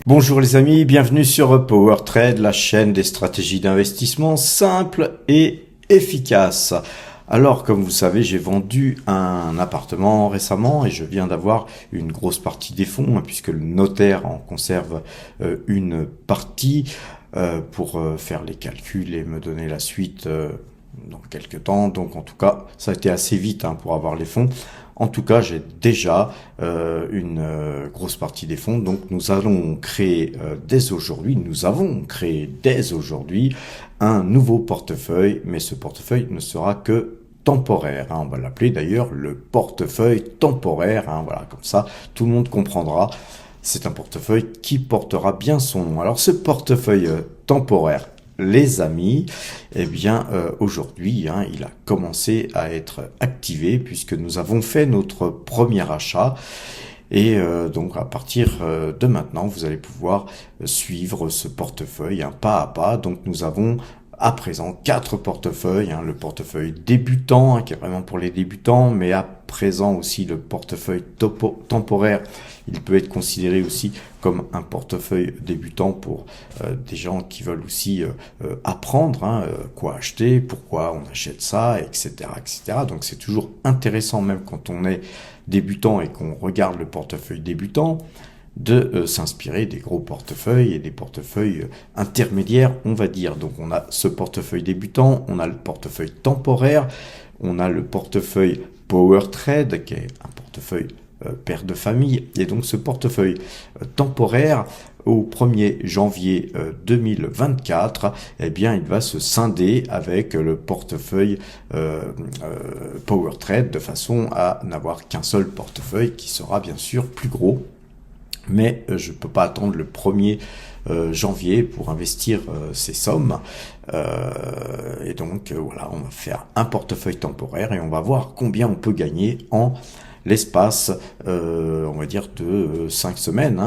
Bonjour les amis, bienvenue sur Power Trade, la chaîne des stratégies d'investissement simples et efficaces. Alors, comme vous savez, j'ai vendu un appartement récemment et je viens d'avoir une grosse partie des fonds, puisque le notaire en conserve une partie pour faire les calculs et me donner la suite dans quelques temps. Donc en tout cas, ça a été assez vite pour avoir les fonds. En tout cas, j'ai déjà une grosse partie des fonds. Donc nous allons créer nous avons créé dès aujourd'hui un nouveau portefeuille, mais ce portefeuille ne sera que temporaire. On va l'appeler d'ailleurs le portefeuille temporaire. Voilà, comme ça, tout le monde comprendra. C'est un portefeuille qui portera bien son nom. Alors ce portefeuille temporaire, les amis, eh bien aujourd'hui, il a commencé à être activé puisque nous avons fait notre premier achat. Et donc à partir de maintenant, vous allez pouvoir suivre ce portefeuille pas à pas. Donc nous avons à présent 4 portefeuilles, le portefeuille débutant qui est vraiment pour les débutants, mais à présent aussi le portefeuille temporaire. Il peut être considéré aussi comme un portefeuille débutant pour des gens qui veulent aussi apprendre quoi acheter, pourquoi on achète ça, etc., etc. Donc c'est toujours intéressant, même quand on est débutant et qu'on regarde le portefeuille débutant, de s'inspirer des gros portefeuilles et des portefeuilles intermédiaires, on va dire. Donc on a ce portefeuille débutant, on a le portefeuille temporaire, on a le portefeuille Power Trade, qui est un portefeuille père de famille. Et donc ce portefeuille temporaire, au 1er janvier 2024, eh bien, il va se scinder avec le portefeuille Power Trade, de façon à n'avoir qu'un seul portefeuille qui sera bien sûr plus gros. Mais je ne peux pas attendre le 1er janvier pour investir ces sommes. Et donc, voilà, on va faire un portefeuille temporaire et on va voir combien on peut gagner en l'espace, on va dire, de 5 semaines.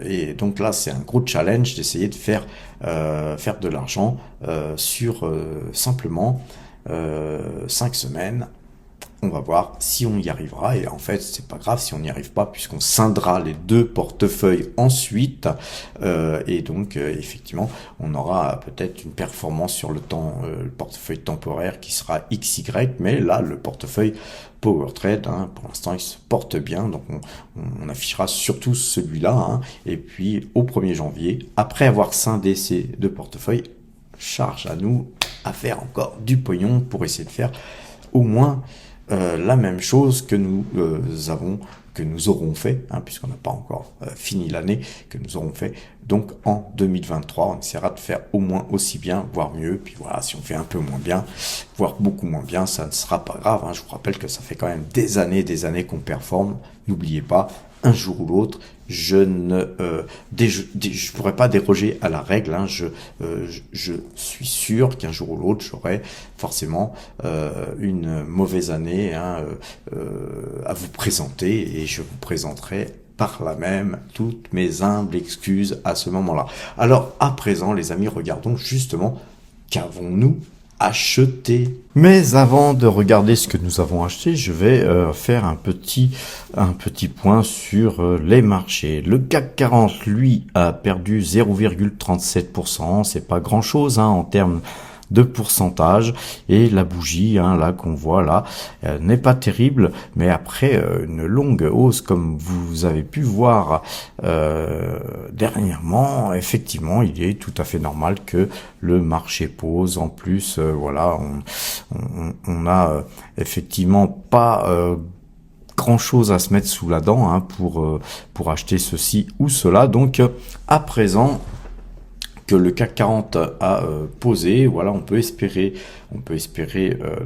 Et donc là, c'est un gros challenge d'essayer de faire de l'argent sur simplement 5 semaines. On va voir si on y arrivera, et en fait c'est pas grave si on n'y arrive pas, puisqu'on scindera les 2 portefeuilles ensuite, et donc effectivement on aura peut-être une performance sur le le portefeuille temporaire qui sera XY, mais là le portefeuille Power Trade, pour l'instant il se porte bien, donc on affichera surtout celui-là, et puis au 1er janvier, après avoir scindé ces 2 portefeuilles, charge à nous à faire encore du pognon pour essayer de faire au moins la même chose que nous aurons fait, puisqu'on n'a pas encore fini l'année, que nous aurons fait donc en 2023. On essaiera de faire au moins aussi bien, voire mieux. Puis voilà, si on fait un peu moins bien, voire beaucoup moins bien, ça ne sera pas grave. Je vous rappelle que ça fait quand même des années qu'on performe. N'oubliez pas, un jour ou l'autre, je ne pourrais pas déroger à la règle. Je suis sûr qu'un jour ou l'autre, j'aurai forcément une mauvaise année à vous présenter, et je vous présenterai par là même toutes mes humbles excuses à ce moment-là. Alors à présent, les amis, regardons justement qu'avons-nous acheté. Mais avant de regarder ce que nous avons acheté, je vais faire un petit point sur les marchés. Le CAC 40, lui, a perdu 0,37%. C'est pas grand-chose en termes de pourcentage, et la bougie là qu'on voit là n'est pas terrible, mais après une longue hausse comme vous avez pu voir dernièrement, effectivement il est tout à fait normal que le marché pose. En plus voilà, on a effectivement pas grand chose à se mettre sous la dent pour acheter ceci ou cela. Donc à présent que le CAC 40 a posé, voilà, on peut espérer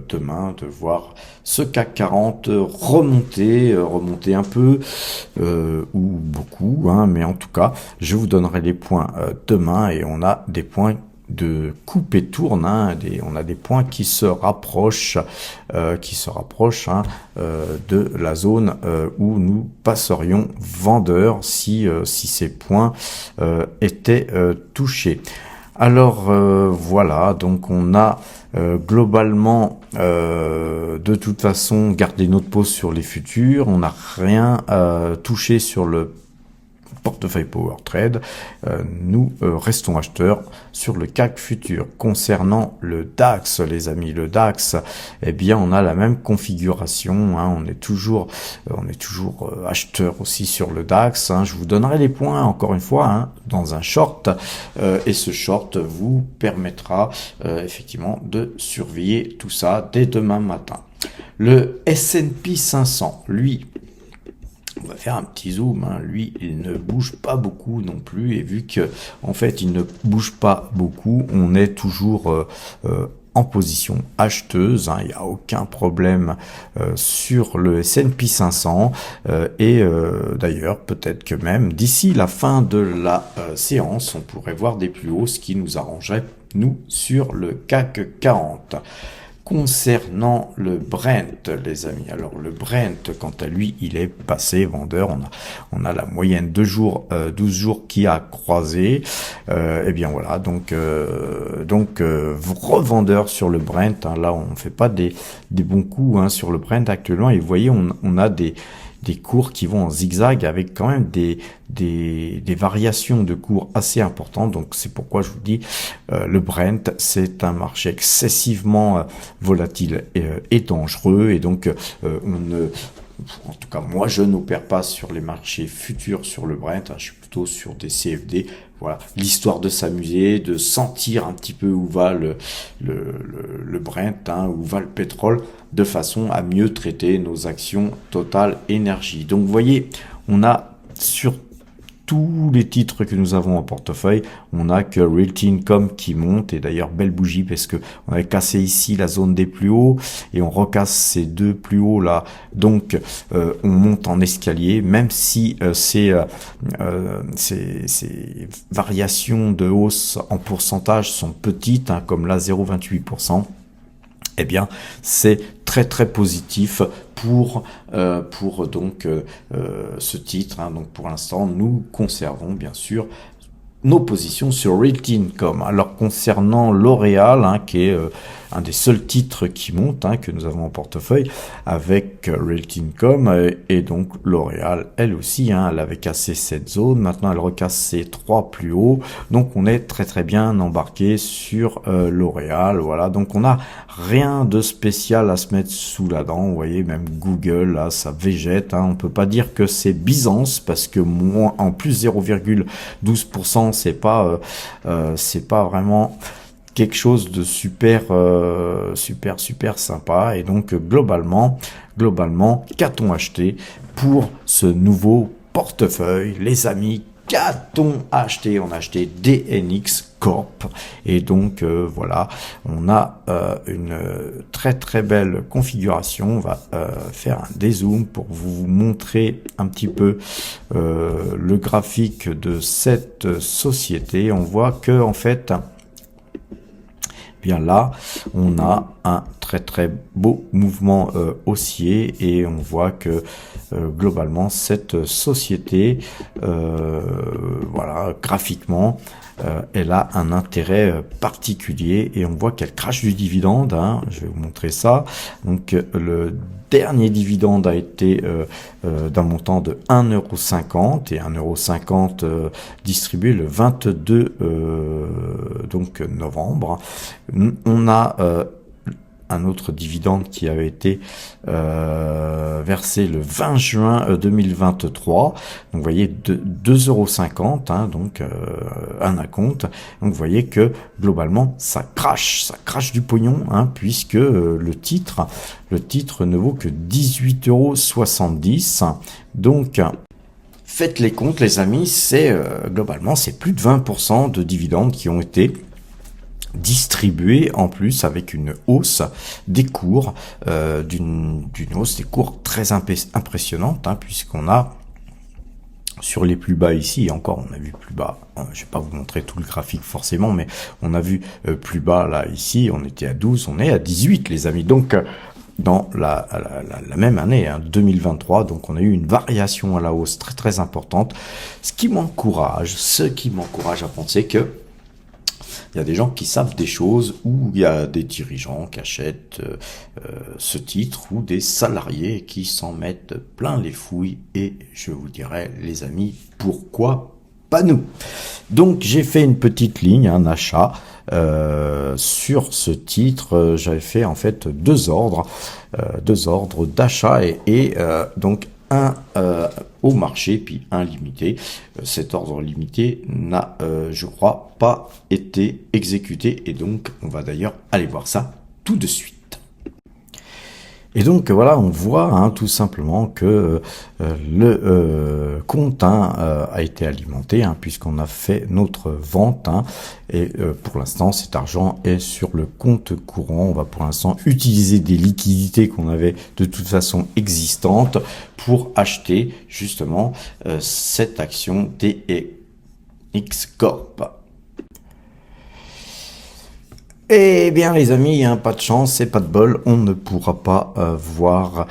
demain de voir ce CAC 40 remonter un peu ou beaucoup, mais en tout cas, je vous donnerai les points demain, et on a des points de coupe et tourne, on a des points qui se rapprochent de la zone où nous passerions vendeurs si ces points étaient touchés. Alors voilà, donc on a globalement de toute façon gardé notre pause sur les futurs, on n'a rien touché sur le portefeuille Power Trade, nous restons acheteurs sur le CAC futur. Concernant le DAX, les amis, le DAX, eh bien, on a la même configuration, hein, on est toujours acheteur aussi sur le DAX. Hein. Je vous donnerai les points encore une fois hein, dans un short, et ce short vous permettra effectivement de surveiller tout ça dès demain matin. Le S&P 500, lui, on va faire un petit zoom, hein. Lui, il ne bouge pas beaucoup non plus, et vu que en fait, il ne bouge pas beaucoup, on est toujours en position acheteuse, hein. Il n'y a aucun problème sur le S&P 500, et d'ailleurs, peut-être que même d'ici la fin de la séance, on pourrait voir des plus hauts, ce qui nous arrangerait, nous, sur le CAC 40. Concernant le Brent, les amis, alors le Brent, quant à lui, il est passé vendeur. On a la moyenne 12 jours qui a croisé. Et bien voilà, donc revendeur sur le Brent. Hein, là, on fait pas des bons coups hein, sur le Brent actuellement. Et vous voyez, on a des cours qui vont en zigzag avec quand même des variations de cours assez importantes. Donc c'est pourquoi je vous dis le Brent, c'est un marché excessivement volatile et dangereux, et donc en tout cas moi je n'opère pas sur les marchés futurs sur le Brent, hein, je suis plutôt sur des CFD. Voilà, l'histoire de s'amuser, de sentir un petit peu où va le Brent, hein, où va le pétrole, de façon à mieux traiter nos actions Total Énergie. Donc vous voyez, on a sur tous les titres que nous avons en portefeuille, on n'a que Realty Income qui monte, et d'ailleurs belle bougie parce que on avait cassé ici la zone des plus hauts et on recasse ces deux plus hauts là, donc on monte en escalier, même si ces variations de hausse en pourcentage sont petites, hein, comme là 0,28%. Eh bien, c'est très très positif pour donc ce titre. Hein. Donc pour l'instant, nous conservons bien sûr nos positions sur Realty Income. Alors concernant L'Oréal, hein, qui est un des seuls titres qui monte, hein, que nous avons en portefeuille avec Realty Income, et donc L'Oréal, elle aussi, hein, elle avait cassé cette zone, maintenant elle recasse ses trois plus hauts, donc on est très très bien embarqué sur L'Oréal. Voilà, donc on n'a rien de spécial à se mettre sous la dent. Vous voyez, même Google, là, ça végète, hein. On peut pas dire que c'est Byzance, parce que moins en plus 0,12%, c'est pas vraiment quelque chose de super sympa. Et donc globalement, qu'a-t-on acheté pour ce nouveau portefeuille, les amis? Qu'a-t-on acheté? On a acheté DNX Corp, et donc voilà, on a une très très belle configuration. On va faire un dézoom pour vous montrer un petit peu le graphique de cette société. On voit que en fait, bien là, on a un très très beau mouvement haussier, et on voit que globalement cette société, voilà, graphiquement, elle a un intérêt particulier, et on voit qu'elle crache du dividende, hein. Je vais vous montrer ça. Donc le dernier dividende a été d'un montant de 1,50 €, et 1,50 € distribué le 22 donc novembre. On a un autre dividende qui avait été versé le 20 juin 2023. Donc vous voyez 2,50 €, hein, donc un acompte. Donc vous voyez que globalement ça crache du pognon, hein, puisque le titre ne vaut que 18,70 €. Donc faites les comptes, les amis, c'est globalement c'est plus de 20% de dividendes qui ont été distribué, en plus avec une hausse des cours, d'une hausse des cours très impressionnante, hein, puisqu'on a sur les plus bas ici, et encore on a vu plus bas, je vais pas vous montrer tout le graphique forcément, mais on a vu plus bas là ici, on était à 12, on est à 18 les amis, donc dans la même année, hein, 2023, donc on a eu une variation à la hausse très très importante, ce qui m'encourage à penser que Il y a des gens qui savent des choses, ou il y a des dirigeants qui achètent ce titre, ou des salariés qui s'en mettent plein les fouilles, et je vous dirais, les amis, pourquoi pas nous? Donc j'ai fait une petite ligne, un achat, sur ce titre. J'avais fait en fait deux ordres d'achat, donc un au marché, puis un limité. Cet ordre limité n'a, je crois, pas été exécuté, et donc on va d'ailleurs aller voir ça tout de suite. Et donc voilà, on voit tout simplement que le compte a été alimenté, puisqu'on a fait notre vente, et pour l'instant cet argent est sur le compte courant. On va pour l'instant utiliser des liquidités qu'on avait de toute façon existantes pour acheter justement cette action DNX Corp. Eh bien les amis, pas de chance, c'est pas de bol, on ne pourra pas voir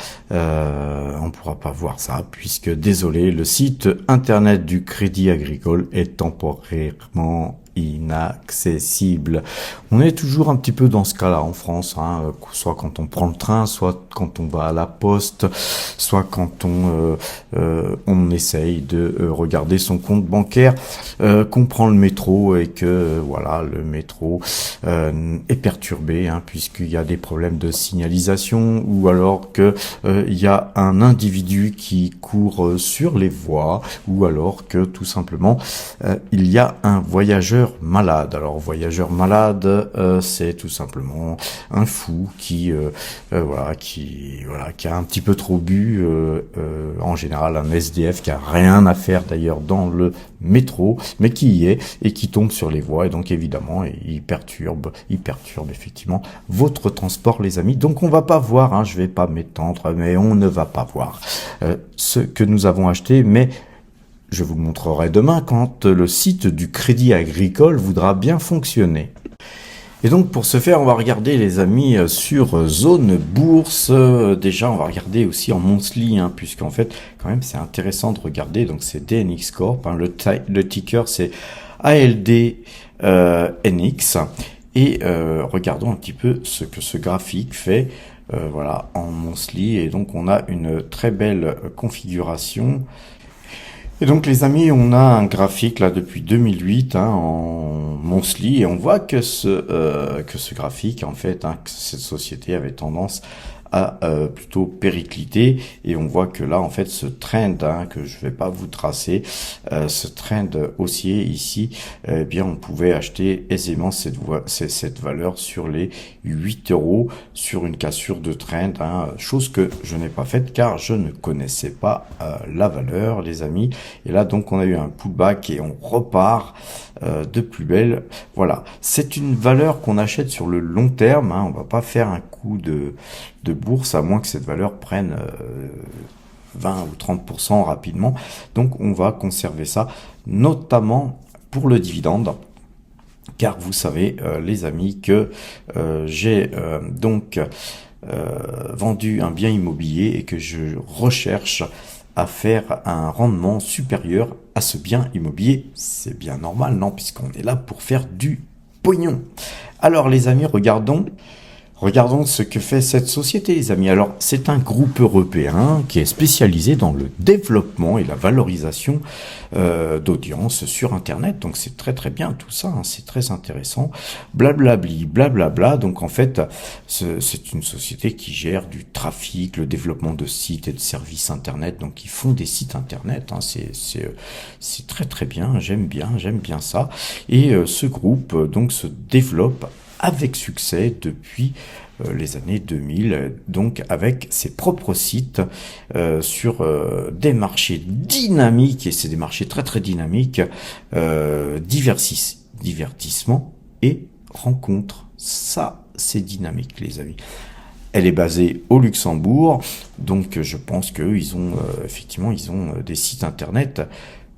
ça, puisque désolé, le site internet du Crédit Agricole est temporairement inaccessible. On est toujours un petit peu dans ce cas-là en France, soit quand on prend le train, soit quand on va à la poste, soit quand on essaye de regarder son compte bancaire, qu'on prend le métro et que voilà, le métro est perturbé, puisqu'il y a des problèmes de signalisation, ou alors que il y a un individu qui court sur les voies, ou alors que tout simplement il y a un voyageur malade. Alors voyageur malade, c'est tout simplement un fou qui a un petit peu trop bu, en général un SDF qui a rien à faire d'ailleurs dans le métro, mais qui y est et qui tombe sur les voies, et donc évidemment il perturbe effectivement votre transport, les amis. Donc on va pas voir, je vais pas m'étendre, mais on ne va pas voir ce que nous avons acheté, mais je vous montrerai demain quand le site du Crédit Agricole voudra bien fonctionner. Et donc pour ce faire, on va regarder les amis sur Zone Bourse. Déjà on va regarder aussi en monthly, puisqu'en fait quand même c'est intéressant de regarder. Donc c'est DNX Corp, le ticker c'est ALD NX. Et regardons un petit peu ce que ce graphique fait, voilà, en monthly. Et donc on a une très belle configuration. Et donc les amis, on a un graphique là depuis 2008 en monthly, et on voit que ce graphique, en fait, que cette société avait tendance à plutôt péricliter, et on voit que là en fait ce trend que je vais pas vous tracer, ce trend haussier ici, eh bien on pouvait acheter aisément cette valeur sur les 8 € sur une cassure de trend, chose que je n'ai pas faite car je ne connaissais pas la valeur, les amis. Et là donc on a eu un pullback et on repart de plus belle. Voilà, c'est une valeur qu'on achète sur le long terme, on va pas faire un coup de bourse, à moins que cette valeur prenne 20 ou 30% rapidement. Donc on va conserver ça, notamment pour le dividende, car vous savez les amis que j'ai vendu un bien immobilier et que je recherche à faire un rendement supérieur à ce bien immobilier. C'est bien normal, non, puisqu'on est là pour faire du pognon. Alors les amis, regardons ce que fait cette société, les amis. Alors, c'est un groupe européen qui est spécialisé dans le développement et la valorisation d'audience sur Internet. Donc, c'est très très bien tout ça, c'est très intéressant. Blablabli, blablabla. Donc, en fait, c'est une société qui gère du trafic, le développement de sites et de services Internet. Donc, ils font des sites Internet. C'est très très bien. J'aime bien ça. Et ce groupe donc se développe avec succès depuis les années 2000, donc avec ses propres sites sur des marchés dynamiques, et c'est des marchés très très dynamiques, divertissement et rencontres. Ça, c'est dynamique, les amis. Elle est basée au Luxembourg, donc je pense qu'eux, ils ont des sites internet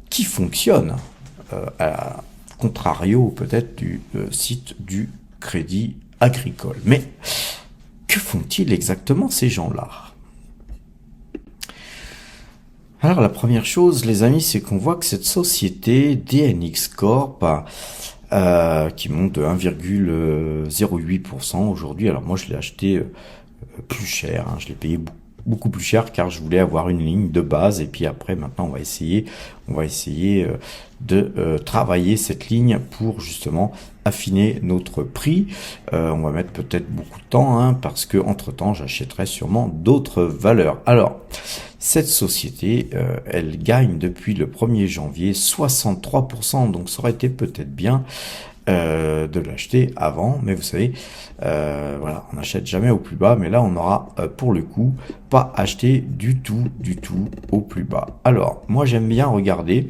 qui fonctionnent, à contrario peut-être du site du Crédit Agricole. Mais que font-ils exactement ces gens-là? Alors la première chose, les amis, c'est qu'on voit que cette société DNX Corp qui monte de 1,08% aujourd'hui. Alors moi, je l'ai acheté plus cher, hein. Je l'ai payé beaucoup plus cher car je voulais avoir une ligne de base et puis après maintenant on va essayer de travailler cette ligne pour justement affiner notre prix. On va mettre peut-être beaucoup de temps, hein, parce que entre temps j'achèterai sûrement d'autres valeurs. Alors cette société, elle gagne depuis le 1er janvier 63%, donc ça aurait été peut-être bien de l'acheter avant, mais vous savez, voilà, on n'achète jamais au plus bas, mais là on aura pour le coup pas acheté du tout au plus bas. Alors moi j'aime bien regarder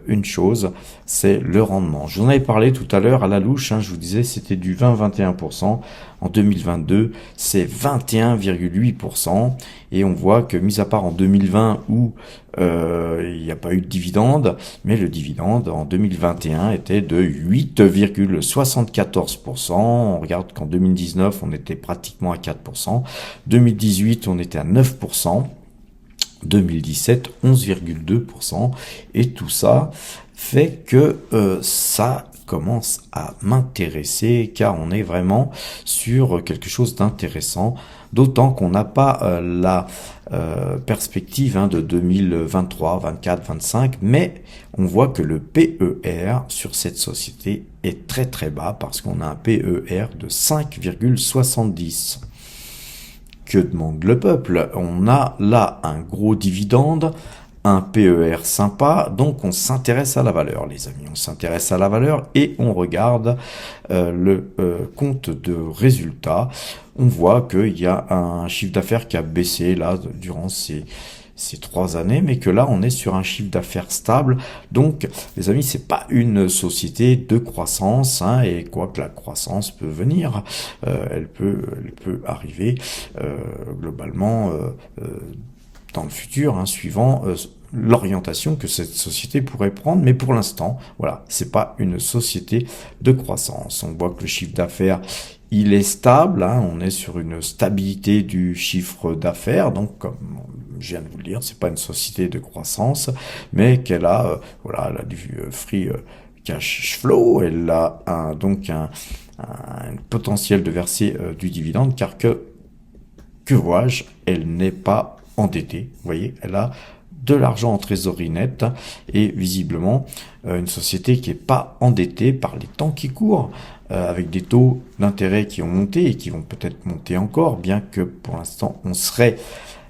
une chose, c'est le rendement. Je vous en avais parlé tout à l'heure à la louche, hein, je vous disais c'était du 20-21%. En 2022, c'est 21,8%. Et on voit que, mis à part en 2020 où il n'y a pas eu de dividende, mais le dividende en 2021 était de 8,74%. On regarde qu'en 2019, on était pratiquement à 4%. 2018, on était à 9%. 2017, 11,2%. Et tout ça fait que ça commence à m'intéresser car on est vraiment sur quelque chose d'intéressant, d'autant qu'on n'a pas la perspective, hein, de 2023, 24, 25, mais on voit que le PER sur cette société est très bas parce qu'on a un PER de 5,70. Que demande le peuple? On a là un gros dividende, un PER sympa, donc on s'intéresse à la valeur, les amis. On s'intéresse à la valeur et on regarde le compte de résultats. On voit qu'il y a un chiffre d'affaires qui a baissé là durant ces 3 années, mais que là on est sur un chiffre d'affaires stable. Donc les amis, c'est pas une société de croissance, hein, et quoi que la croissance peut venir, elle peut arriver globalement dans le futur, hein, suivant l'orientation que cette société pourrait prendre, mais pour l'instant, voilà, c'est pas une société de croissance. On voit que le chiffre d'affaires, il est stable, hein, on est sur une stabilité du chiffre d'affaires, donc comme je viens de vous le dire, c'est pas une société de croissance, mais qu'elle a, voilà, elle a du free cash flow, elle a un potentiel de verser du dividende, car que vois-je, elle n'est pas endettée, vous voyez, elle a de l'argent en trésorerie nette et visiblement une société qui est pas endettée par les temps qui courent, avec des taux d'intérêt qui ont monté et qui vont peut-être monter encore, bien que pour l'instant on serait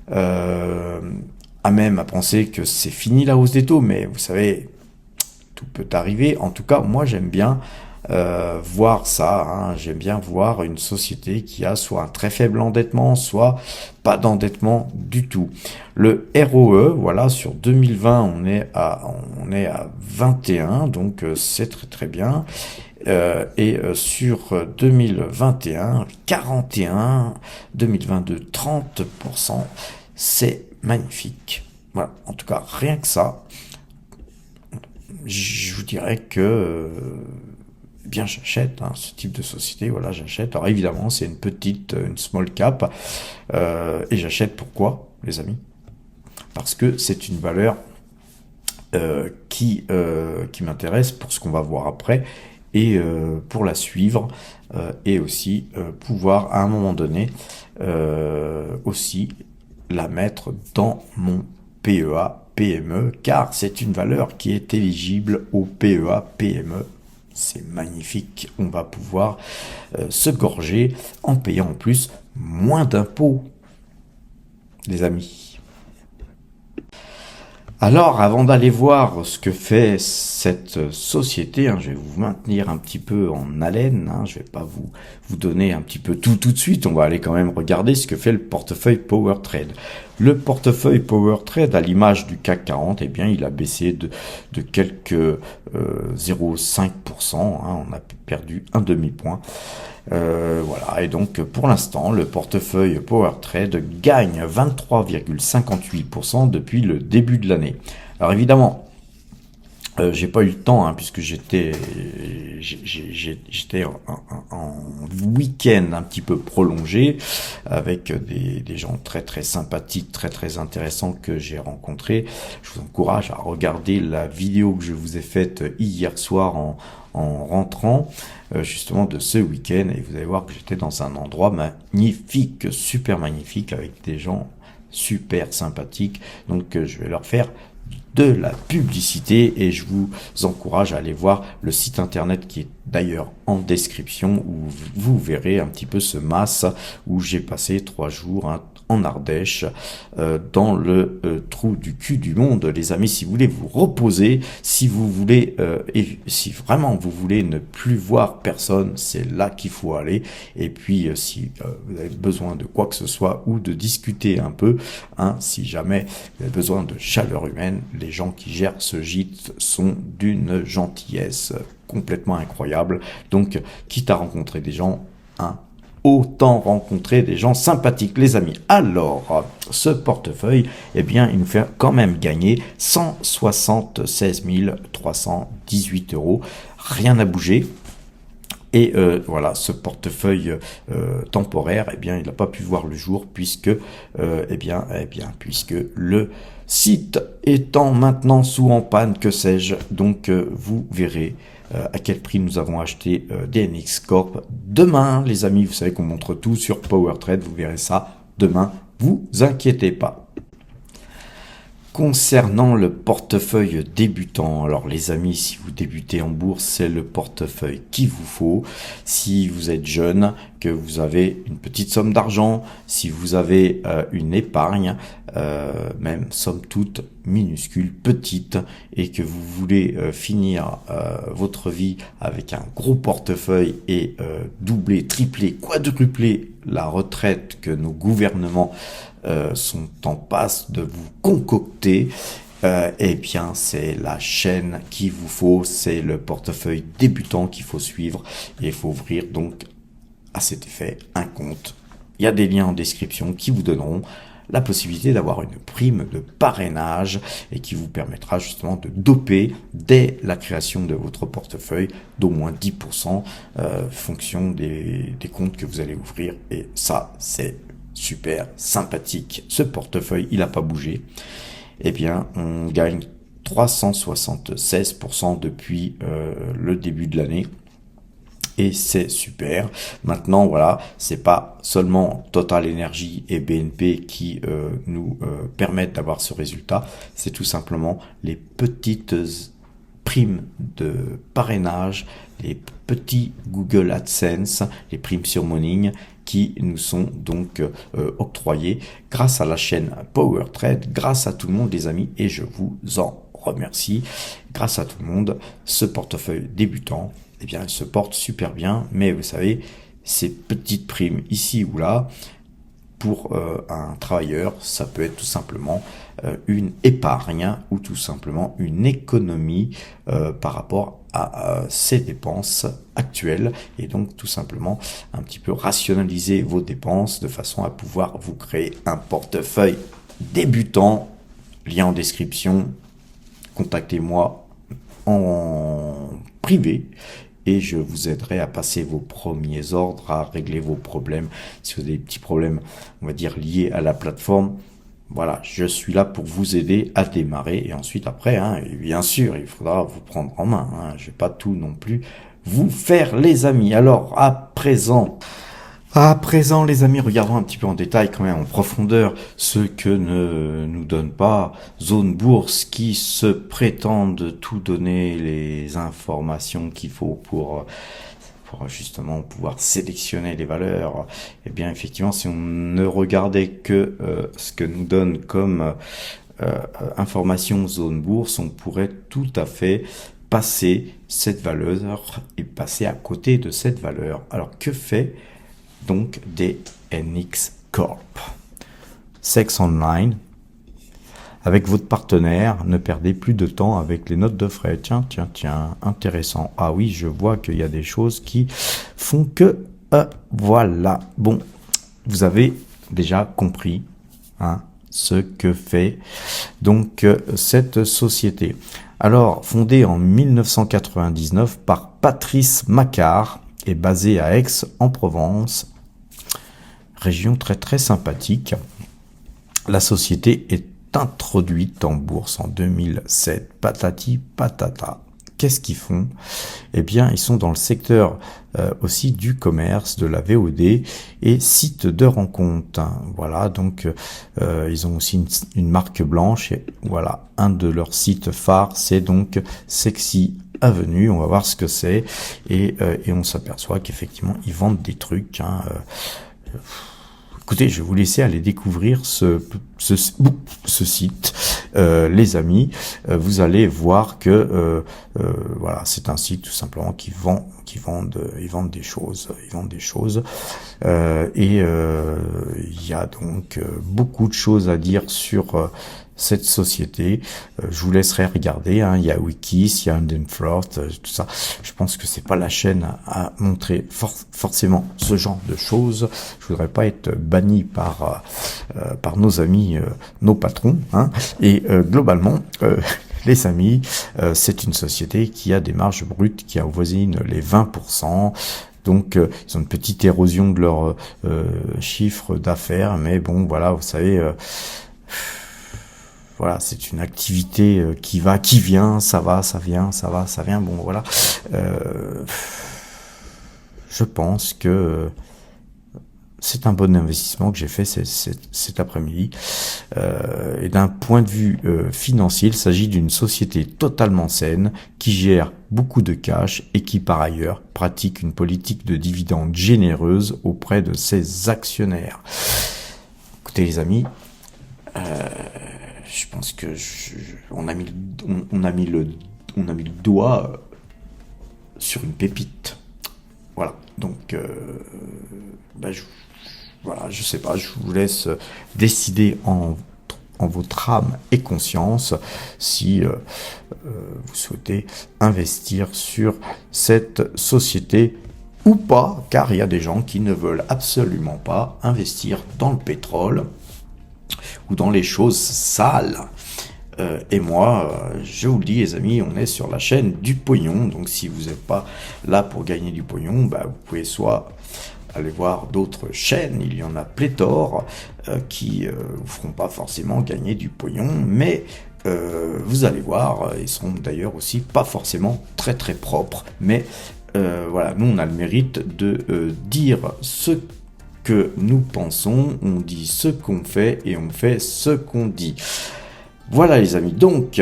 à même à penser que c'est fini la hausse des taux, mais vous savez, tout peut arriver. En tout cas, moi j'aime bien voir ça, hein. J'aime bien voir une société qui a soit un très faible endettement, soit pas d'endettement du tout. Le ROE, voilà, sur 2020, on est à 21, donc c'est très bien. Et sur 2021, 41, 2022, 30%, c'est magnifique. Voilà, en tout cas, rien que ça, je vous dirais que bien j'achète, hein, ce type de société, voilà, j'achète. Alors évidemment, c'est une small cap, et j'achète pourquoi, les amis? Parce que c'est une valeur qui m'intéresse pour ce qu'on va voir après, et pour la suivre, et aussi pouvoir à un moment donné aussi la mettre dans mon PEA PME, car c'est une valeur qui est éligible au PEA PME. C'est magnifique, on va pouvoir se gorger en payant en plus moins d'impôts, les amis. Alors, avant d'aller voir ce que fait cette société, hein, je vais vous maintenir un petit peu en haleine, hein, je vais pas vous donner un petit peu tout de suite, on va aller quand même regarder ce que fait le portefeuille PowerTrade. Le portefeuille PowerTrade, à l'image du CAC 40, eh bien, il a baissé de quelques 0,5%, hein, on a perdu un demi-point. Voilà, et donc pour l'instant, le portefeuille PowerTrade gagne 23,58% depuis le début de l'année. Alors évidemment, J'ai pas eu le temps, hein, puisque j'étais en week-end un petit peu prolongé avec des gens très très sympathiques, très très intéressants que j'ai rencontrés. Je vous encourage à regarder la vidéo que je vous ai faite hier soir en rentrant justement de ce week-end, et vous allez voir que j'étais dans un endroit magnifique, super magnifique, avec des gens super sympathiques. Donc je vais leur faire de la publicité et je vous encourage à aller voir le site internet qui est d'ailleurs en description, où vous verrez un petit peu ce MAS où j'ai passé 3 jours en Ardèche, dans le trou du cul du monde, les amis. Si vous voulez vous reposer, si vous voulez et si vraiment vous voulez ne plus voir personne, c'est là qu'il faut aller. Et puis si vous avez besoin de quoi que ce soit ou de discuter un peu, hein, si jamais vous avez besoin de chaleur humaine, les gens qui gèrent ce gîte sont d'une gentillesse complètement incroyable. Donc quitte à rencontrer des gens, hein, autant rencontrer des gens sympathiques, les amis. Alors, ce portefeuille, eh bien, il nous fait quand même gagner 176 318 euros. Rien n'a bougé. Et voilà, ce portefeuille temporaire, eh bien, il n'a pas pu voir le jour puisque, puisque le site étant maintenant en panne, que sais-je. Donc, vous verrez à quel prix nous avons acheté DNX Corp. Demain, les amis, vous savez qu'on montre tout sur PowerTrade, vous verrez ça demain, vous inquiétez pas. Concernant le portefeuille débutant, alors les amis, si vous débutez en bourse, c'est le portefeuille qu'il vous faut. Si vous êtes jeune, que vous avez une petite somme d'argent, si vous avez une épargne, même somme toute minuscule, petite, et que vous voulez finir votre vie avec un gros portefeuille et doubler, tripler, quadrupler la retraite que nos gouvernements sont en passe de vous concocter, eh bien c'est la chaîne qu'il vous faut, c'est le portefeuille débutant qu'il faut suivre, et il faut ouvrir donc à cet effet un compte. Il y a des liens en description qui vous donneront la possibilité d'avoir une prime de parrainage et qui vous permettra justement de doper dès la création de votre portefeuille d'au moins 10% fonction des comptes que vous allez ouvrir, et ça c'est super sympathique. Ce portefeuille, il n'a pas bougé. Eh bien, on gagne 376% depuis le début de l'année. Et c'est super. Maintenant, voilà, c'est pas seulement Total Energy et BNP qui nous permettent d'avoir ce résultat. C'est tout simplement les petites primes de parrainage, les petits Google AdSense, les primes sur Morning qui nous sont donc octroyés grâce à la chaîne PowerTrade, grâce à tout le monde les amis, et je vous en remercie. Grâce à tout le monde, ce portefeuille débutant, eh bien, il se porte super bien, mais vous savez, ces petites primes ici ou là, pour un travailleur, ça peut être tout simplement une épargne ou tout simplement une économie par rapport à ses dépenses actuelles, et donc tout simplement un petit peu rationaliser vos dépenses de façon à pouvoir vous créer un portefeuille débutant. Lien en description, contactez-moi en privé et je vous aiderai à passer vos premiers ordres, à régler vos problèmes. Si vous avez des petits problèmes, on va dire, liés à la plateforme, voilà, je suis là pour vous aider à démarrer. Et ensuite, après, hein, bien sûr, il faudra vous prendre en main. Hein, je vais pas tout non plus vous faire, les amis. Alors, à présent, les amis, regardons un petit peu en détail, quand même, en profondeur, ce que ne nous donne pas Zone Bourse, qui se prétendent tout donner les informations qu'il faut pour justement pouvoir sélectionner les valeurs. Eh bien, effectivement, si on ne regardait que ce que nous donne comme information Zone Bourse, on pourrait tout à fait passer cette valeur et passer à côté de cette valeur. Alors, que fait donc DNX Corp? Sex Online, avec votre partenaire, ne perdez plus de temps avec les notes de frais. Tiens, intéressant. Ah oui, je vois qu'il y a des choses qui font que... voilà. Bon, vous avez déjà compris, hein, ce que fait donc cette société. Alors, fondée en 1999 par Patrice Macquart et basée à Aix-en-Provence, région très très sympathique. La société est introduite en bourse en 2007. Patati patata. Qu'est-ce qu'ils font? Eh bien, ils sont dans le secteur aussi du commerce, de la VOD et site de rencontre. Voilà, donc ils ont aussi une marque blanche. Et voilà, un de leurs sites phares, c'est donc Sexy Avenue. On va voir ce que c'est et on s'aperçoit qu'effectivement, ils vendent des trucs. Écoutez, je vais vous laisser aller découvrir ce site, les amis. Vous allez voir que voilà, c'est un site tout simplement ils vendent des choses, et il y a donc beaucoup de choses à dire sur cette société. Je vous laisserai regarder, il y a Wikis, il y a Undenfloat, tout ça. Je pense que c'est pas la chaîne à montrer forcément ce genre de choses. Je voudrais pas être banni par nos amis, nos patrons, et globalement, les amis, c'est une société qui a des marges brutes qui avoisinent les 20%. Donc, ils ont une petite érosion de leur chiffre d'affaires, mais bon, voilà, vous savez, voilà, c'est une activité qui va, qui vient, ça va, ça vient, ça va, ça vient. Bon, voilà. Je pense que c'est un bon investissement que j'ai fait cet après-midi. Et d'un point de vue financier, il s'agit d'une société totalement saine qui gère beaucoup de cash et qui par ailleurs pratique une politique de dividendes généreuse auprès de ses actionnaires. Écoutez les amis, je pense que on a mis le doigt sur une pépite. Voilà. Donc voilà, je sais pas, je vous laisse décider en votre âme et conscience si vous souhaitez investir sur cette société ou pas, car il y a des gens qui ne veulent absolument pas investir dans le pétrole ou dans les choses sales. Et moi, je vous le dis les amis, on est sur la chaîne du pognon, donc si vous n'êtes pas là pour gagner du pognon, vous pouvez soit aller voir d'autres chaînes, il y en a pléthore, qui vous feront pas forcément gagner du pognon, mais vous allez voir, ils seront d'ailleurs aussi pas forcément très très propres, mais voilà, nous on a le mérite de dire ce que nous pensons, on dit ce qu'on fait et on fait ce qu'on dit. Voilà les amis, donc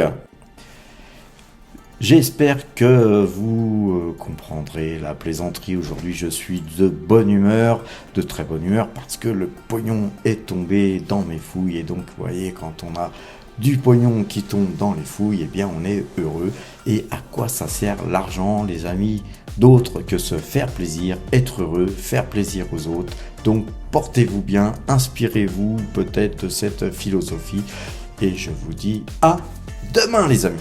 j'espère que vous comprendrez la plaisanterie. Aujourd'hui je suis de bonne humeur, de très bonne humeur, parce que le pognon est tombé dans mes fouilles. Et donc vous voyez, quand on a du pognon qui tombe dans les fouilles, eh bien on est heureux. Et à quoi ça sert l'argent les amis? D'autre que se faire plaisir, être heureux, faire plaisir aux autres. Donc portez-vous bien, inspirez-vous peut-être de cette philosophie. Et je vous dis à demain les amis.